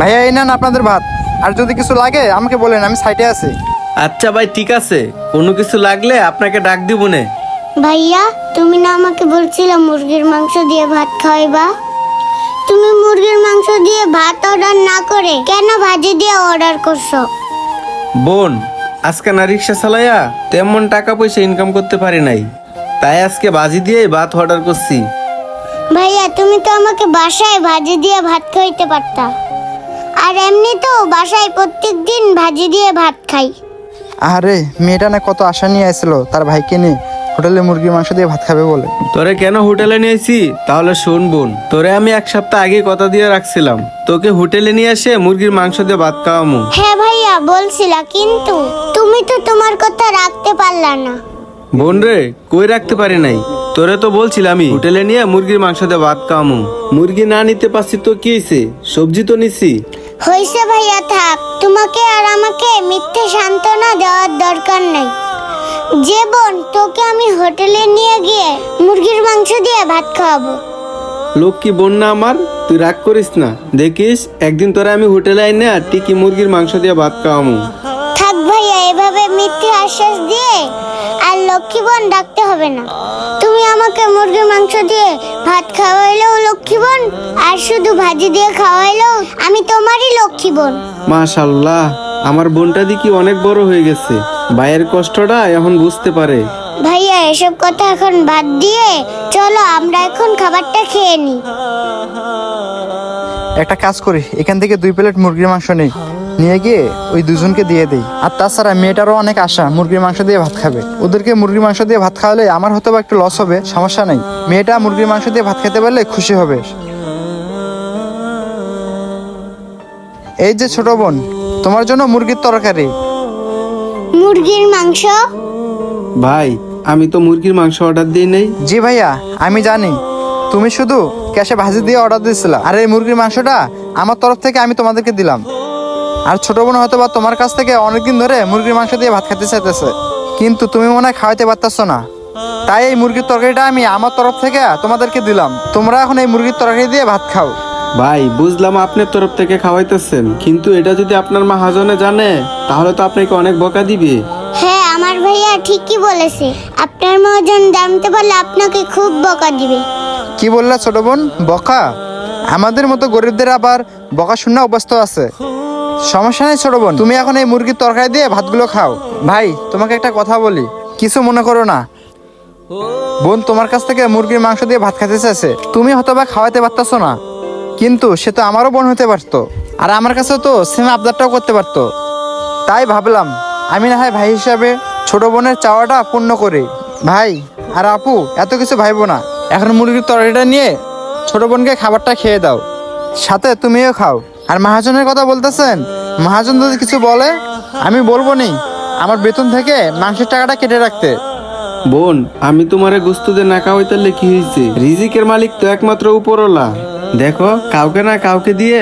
ভাইয়া এই নেন আপনাদের ভাত। আর যদি কিছু লাগে আমাকে বলেন, আমি সাইডে আছি। আচ্ছা ভাই, ঠিক আছে, কোনো কিছু লাগলে আপনাকে ডাক দিব নে। ভাইয়া, তুমি না আমাকে বলছিলে মুরগির মাংস দিয়ে ভাত খাওয়াইবা? তুমি মুরগির মাংস দিয়ে ভাত অর্ডার না করে কেন ভাজি দিয়ে অর্ডার করছো? বোন, আজকে না রিক্সা চালাইয়া তেমন টাকা পয়সা ইনকাম করতে পারি নাই, তাই আজকে বাজি দিয়ে ভাত অর্ডার করছি। ভাইয়া, তুমি তো আমাকে বাসায় ভাজি দিয়ে ভাত খাইতে পারতা। আর এমনি তো বাসায় প্রত্যেকদিন ভাজি দিয়ে ভাত খাই। আরে মেয়েটা না কত আশা নিয়ে আসছিল তার ভাইকে নিয়ে হোটেলে মুরগির মাংস দিয়ে ভাত খাবে বলে। তোরে কেন হোটেলে নিয়েছি তাহলে শোন বোন, তোরে আমি 1 সপ্তাহ আগে কথা দিয়ে রাখছিলাম তোকে হোটেলে নিয়ে এসে মুরগির মাংস দিয়ে ভাত খাওয়ামু। হ্যাঁ ভাইয়া, বলছিলা, কিন্তু তুমি তো তোমার কথা রাখতে পারলা না। বোন রে, কই রাখতে পারি নাই, তোরে তো বলছিলাম আমি হোটেলে নিয়ে মুরগির মাংস দিয়ে ভাত খাওয়ামু। মুরগি না নিতে পারছি তো কি হয়েছে, সবজি তো নিছি। হইছে ভাইয়া, থাক। তোমাকে আর আমাকে মিথ্যে সান্ত্বনা দেওয়ার দরকার নেই। যে বোন, তোকে আমি হোটেলে নিয়ে গিয়ে মুরগির মাংস দিয়ে ভাত খাওয়াবো। লক্ষ্মী বোন না আমার, তুই রাগ করিস না। দেখিস একদিন তোরা আমি হোটেলে আইনে আর টিকি মুরগির মাংস দিয়ে ভাত খাওয়ামু। থাক ভাইয়া, এভাবে মিথ্যে আশ্বাস দিয়ে আর লক্ষ্মী বোন ডাকতে হবে না। তুমি আমাকে মুরগির মাংস দিয়ে ভাত খাওয়াইলেও লক্ষ্মী বোন, আর শুধু ভাজি দিয়ে খাওয়াইলেও আমি তোমারই লক্ষ্মী বোন। মাশাল্লাহ, আমার বোনটা দেখি অনেক বড় হয়ে গেছে, ভাইয়ের কষ্টটা এখন বুঝতে পারে। ভাইয়া, এসব কথা এখন বাদ দিয়ে চলো আমরা এখন খাবারটা খেয়ে নিই। একটা কাজ করি, এখান থেকে 2 প্লেট মুরগির মাংস নেই, নিয়ে গিয়ে ওই দুজনকে দিয়ে দেই। আর তাছাড়া মেয়েটারও অনেক আশা মুরগির মাংস দিয়ে ভাত খাবে। ওদেরকে মুরগির মাংস দিয়ে ভাত খাওয়ালে আমার হয়তো বা একটু লস হবে, সমস্যা নেই। মেয়েটা মুরগির মাংস দিয়ে ভাত খেতে পারলে খুশি হবে। এই যে ছোট বোন, তোমার জন্য মুরগির তরকারি। মুরগির মাংস? ভাই, আমি তো মুরগির মাংস অর্ডার দিই নাই। জি ভাইয়া, আমি জানি তুমি শুধু ক্যাশে ভাজি দিয়ে অর্ডার দিয়েছিলা, আর এই মুরগির মাংসটা আমার তরফ থেকে আমি তোমাদেরকে দিলাম। আর ছোট বোন হয়তো বা তোমার কাছ থেকে অনেকদিন ধরে মুরগির মাংস দিয়ে ভাত খেতে চাইতেছে, কিন্তু তুমি মনে হয় খাওয়াইতে পারতেছো না, তাই এই মুরগির তরকারিটা আমি আমার তরফ থেকে তোমাদেরকে দিলাম। তোমরা এখন এই মুরগির তরকারি দিয়ে ভাত খাও। ভাই, বুঝলাম আপনার তরফ থেকে খাওয়াইতেছেন, কিন্তু এটা যদি আপনার মহাজনে জানে তাহলে তো আপনাকে অনেক বকা দিবে। হ্যাঁ, আমার ভাইয়া ঠিকই বলেছে। আপনার মহাজন জানতে পারলে আপনাকে খুব বকা দিবে। কি বললা ছোট বোন? বকা? আমাদের মতো গরিবদের আবার বকা শূন্য অভ্যস্ত আছে। সমস্যা নেই ছোট বোন, তুমি এখন এই মুরগির তরকারি দিয়ে ভাতগুলো খাও। ভাই, তোমাকে একটা কথা বলি, কিছু মনে করো না। বোন তোমার কাছ থেকে মুরগির মাংস দিয়ে ভাত খেতে চাইছে, তুমি হয়তো বা খাওয়াতে পারতেছো না, কিন্তু সে তো আমারও বোন হতে পারতো, আর আমার কাছে তো সেম আবদারটাও করতে পারতো। তাই ভাবলাম আমি না হয় ভাই হিসাবে ছোট বোনের চাওয়াটা পূর্ণ করি। ভাই আর আপু, এত কিছু ভাইবো না, এখন মুরগির তরকারিটা নিয়ে ছোট বোনকে খাবারটা খেয়ে দাও, সাথে তুমিও খাও। আর মহাজনের কথা বলতেছেন, মহাজন যদি কিছু বলে আমি বলবো নি আমার বেতন থেকে মাংসের টাকাটা কেটে রাখতে। বোন, আমি তোমারে গোস্ত দিয়ে না খাওয়াইতালে কি হয়েছে, রিজিকের মালিক তো একমাত্র উপরওয়ালা। দেখো, কাউকে না কাউকে দিয়ে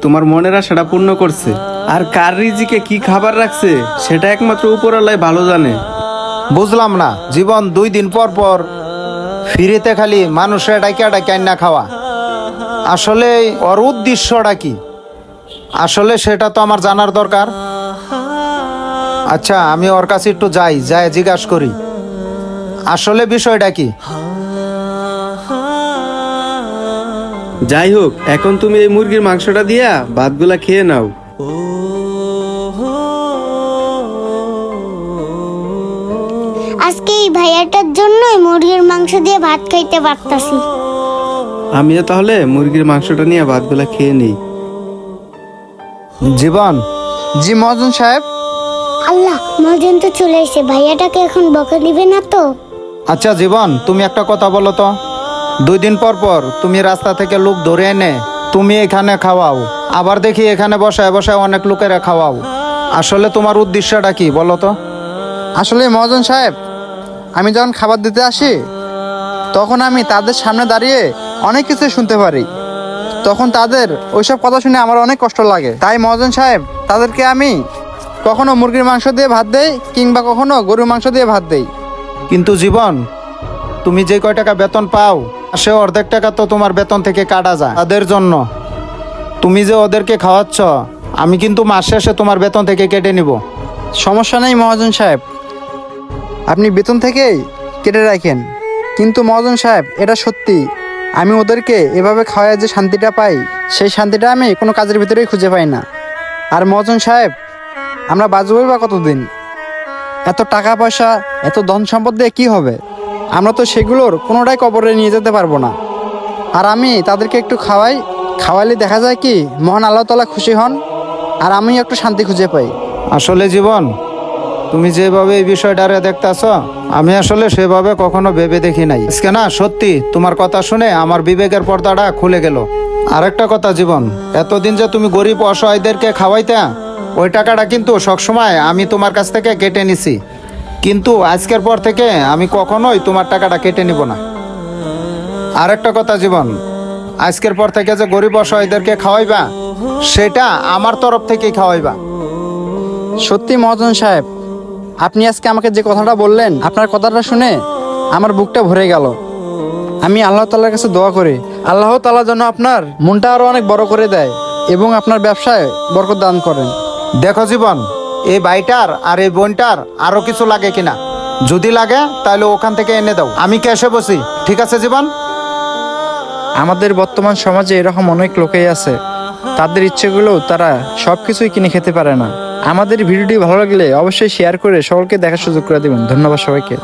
তোমার মনের আশাটা পূর্ণ করছে, আর কার রিজিকে কি খাবার রাখছে সেটা একমাত্র উপরওয়ালাই ভালো জানে। বুঝলাম না জীবন, 2 দিন পর পর ফিরিতে খালি মানুষের ডাইকা ডাইকা না খাওয়া, আসলে ওর উদ্দেশ্যটা কি? আসলে সেটা তো আমার জানার দরকার। আচ্ছা, আমি ওর কাছে একটু যাই, জিজ্ঞাসা করি আসলে বিষয়টা কি। যাই হোক, এখন তুমি এই মুরগির মাংসটা দিয়া ভাতগুলা খেয়ে নাও। আজকে এই ভাইয়াটার জন্যই মুরগির মাংস দিয়ে ভাত খাইতে পারতাছি। আমিও তাহলে মুরগির মাংসটা নিয়ে ভাতগুলা খেয়ে নিই। জীবন, জি মহাজন সাহেব। আল্লাহ, মহাজন তো চলে এসে, ভাইয়াটাকে এখন বকা দিবে না তো? আচ্ছা জীবন, তুমি একটা কথা বলো তো, 2 দিন পর পর তুমি রাস্তা থেকে লোক ধরে এনে তুমি এখানে খাওয়াও, আবার দেখি এখানে বসায় বসায় অনেক লোকেরা খাওয়াও, আসলে তোমার উদ্দেশ্যটা কি বলো তো? আসলে মহাজন সাহেব, আমি যখন খাবার দিতে আসি তখন আমি তাদের সামনে দাঁড়িয়ে অনেক কিছু শুনতে পারি, তখন তাদের ওইসব কথা শুনে আমার অনেক কষ্ট লাগে। তাই মহাজন সাহেব, তাদেরকে আমি কখনো মুরগির মাংস দিয়ে ভাত দেই, কিংবা কখনো গরুর মাংস দিয়ে ভাত দেই। কিন্তু জীবন, তুমি যে কয় টাকা বেতন পাও সে অর্ধেক টাকা তো তোমার বেতন থেকে কাটা যায় তাদের জন্য। তুমি যে ওদেরকে খাওয়াচ্ছ, আমি কিন্তু মাস শেষে তোমার বেতন থেকে কেটে নিব। সমস্যা নেই মহাজন সাহেব, আপনি বেতন থেকেই কেটে রাখেন। কিন্তু মহাজন সাহেব, এটা সত্যি, আমি ওদেরকে এভাবে খাওয়ায় যে শান্তিটা পাই, সেই শান্তিটা আমি কোনো কাজের ভিতরেই খুঁজে পাই না। আর মহাজন সাহেব, আমরা বাঁচবই বা কতদিন? এত টাকা পয়সা, এত ধন সম্পদ দিয়ে কী হবে? আমরা তো সেগুলোর কোনোটাই কবরে নিয়ে যেতে পারবো না। আর আমি তাদেরকে একটু খাওয়াইলে দেখা যায় কি মহান আল্লাহ তাআলা খুশি হন, আর আমি একটু শান্তি খুঁজে পাই। আসলে জীবন, তুমি যেভাবে এই বিষয়টারে দেখতেছ, আমি আসলে সেভাবে কখনো ভেবে দেখি নাই। আজকে না সত্যি তোমার কথা শুনে আমার বিবেকের পর্দাটা খুলে গেল। আরেকটা কথা জীবন, এতদিন যে তুমি গরিব অসহায়দেরকে খাওয়াইতা, ওই টাকাটা কিন্তু সবসময় আমি তোমার কাছ থেকে কেটে নিছি। কিন্তু আজকের পর থেকে আমি কখনোই তোমার টাকাটা কেটে নিব না। আরেকটা কথা জীবন, আজকের পর থেকে যে গরিব অসহায়দেরকে খাওয়াইবা, সেটা আমার তরফ থেকেই খাওয়াইবা। সত্যি মহাজন সাহেব, আপনি আজকে আমাকে যে কথাটা বললেন, আপনার কথাটা শুনে আমার বুকটা ভরে গেল। আমি আল্লাহ তাআলার কাছে দোয়া করি, আল্লাহ তাআলা যেন আপনার মনটা আরো অনেক বড় করে দেয় এবং আপনার ব্যবসায় বরকত দান করেন। দেখো জীবন, এই ভাইটার আর এই বোনটার আরো কিছু লাগে কিনা, যদি লাগে তাহলে ওখান থেকে এনে দাও, আমি ক্যাশে বসি। ঠিক আছে জীবন? আমাদের বর্তমান সমাজে এরকম অনেক লোকেই আছে, তাদের ইচ্ছেগুলোও তারা সব কিছুই কিনে খেতে পারে না। আমাদের ভিডিওটি ভালো লাগলে অবশ্যই শেয়ার করে সকলকে দেখার সুযোগ করে দেবেন। ধন্যবাদ সবাইকে।